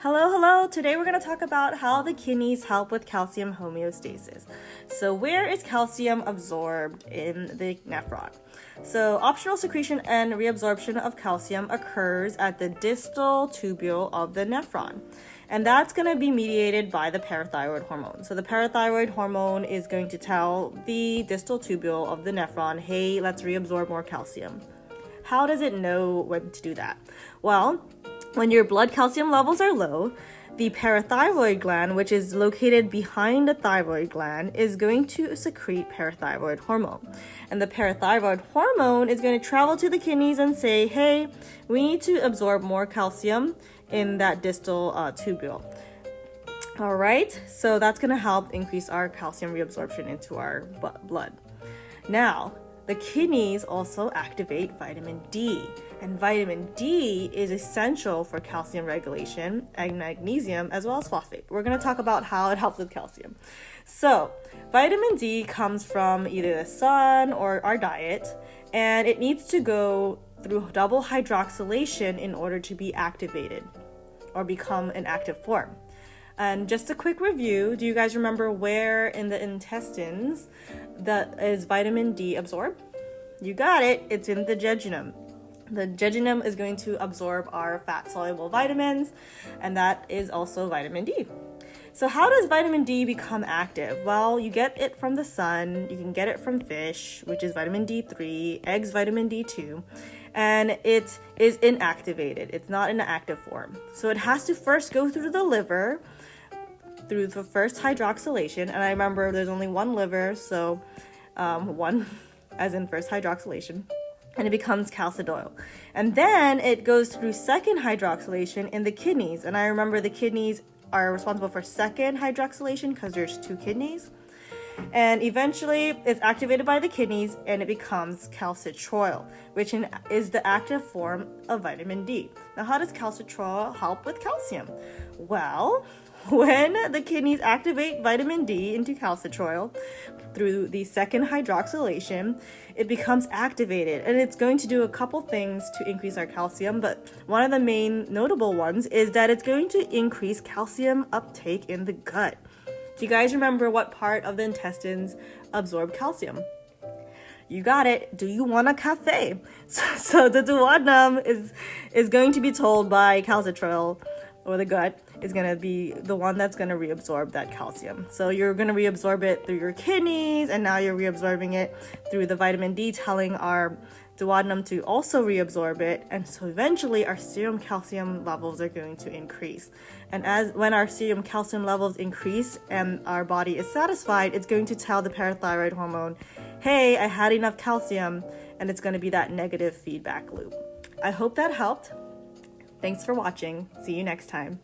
Hello. Today we're going to talk about how the kidneys help with calcium homeostasis. So where is calcium absorbed in the nephron? So optional secretion and reabsorption of calcium occurs at the distal tubule of the nephron. And that's going to be mediated by the parathyroid hormone. So the parathyroid hormone is going to tell the distal tubule of the nephron, hey, let's reabsorb more calcium. How does it know when to do that? Well, when your blood calcium levels are low, the parathyroid gland, which is located behind the thyroid gland, is going to secrete parathyroid hormone. And the parathyroid hormone is going to travel to the kidneys and say, hey, we need to absorb more calcium in that distal tubule. All right, so that's going to help increase our calcium reabsorption into our blood. Now, the kidneys also activate vitamin D, and vitamin D is essential for calcium regulation and magnesium as well as phosphate. We're going to talk about how it helps with calcium. So, vitamin D comes from either the sun or our diet, and it needs to go through double hydroxylation in order to be activated or become an active form. And just a quick review, do you guys remember where in the intestines that is vitamin D absorbed? You got it, it's in the jejunum. The jejunum is going to absorb our fat-soluble vitamins, and that is also vitamin D. So how does vitamin D become active? Well, you get it from the sun, you can get it from fish, which is vitamin D3, eggs, vitamin D2, and it is inactivated. It's not in an active form. So it has to first go through the liver, through the first hydroxylation, and I remember there's only one liver, so one as in first hydroxylation, and it becomes calcidoil. And then it goes through second hydroxylation in the kidneys, and I remember the kidneys are responsible for second hydroxylation because there's two kidneys, and eventually it's activated by the kidneys and it becomes calcitriol, which is the active form of vitamin D. Now, how does calcitriol help with calcium? Well, when the kidneys activate vitamin D into calcitriol through the second hydroxylation, it becomes activated, and it's going to do a couple things to increase our calcium, but one of the main notable ones is that it's going to increase calcium uptake in the gut. Do you guys remember what part of the intestines absorb calcium? You got it. Do you want a cafe? So the duodenum is going to be told by calcitriol, or the gut is going to be the one that's going to reabsorb that calcium. So you're going to reabsorb it through your kidneys, and now you're reabsorbing it through the vitamin D, telling our duodenum to also reabsorb it, and so eventually our serum calcium levels are going to increase. And when our serum calcium levels increase and our body is satisfied, it's going to tell the parathyroid hormone, hey, I had enough calcium, and it's going to be that negative feedback loop. I hope that helped. Thanks for watching. See you next time.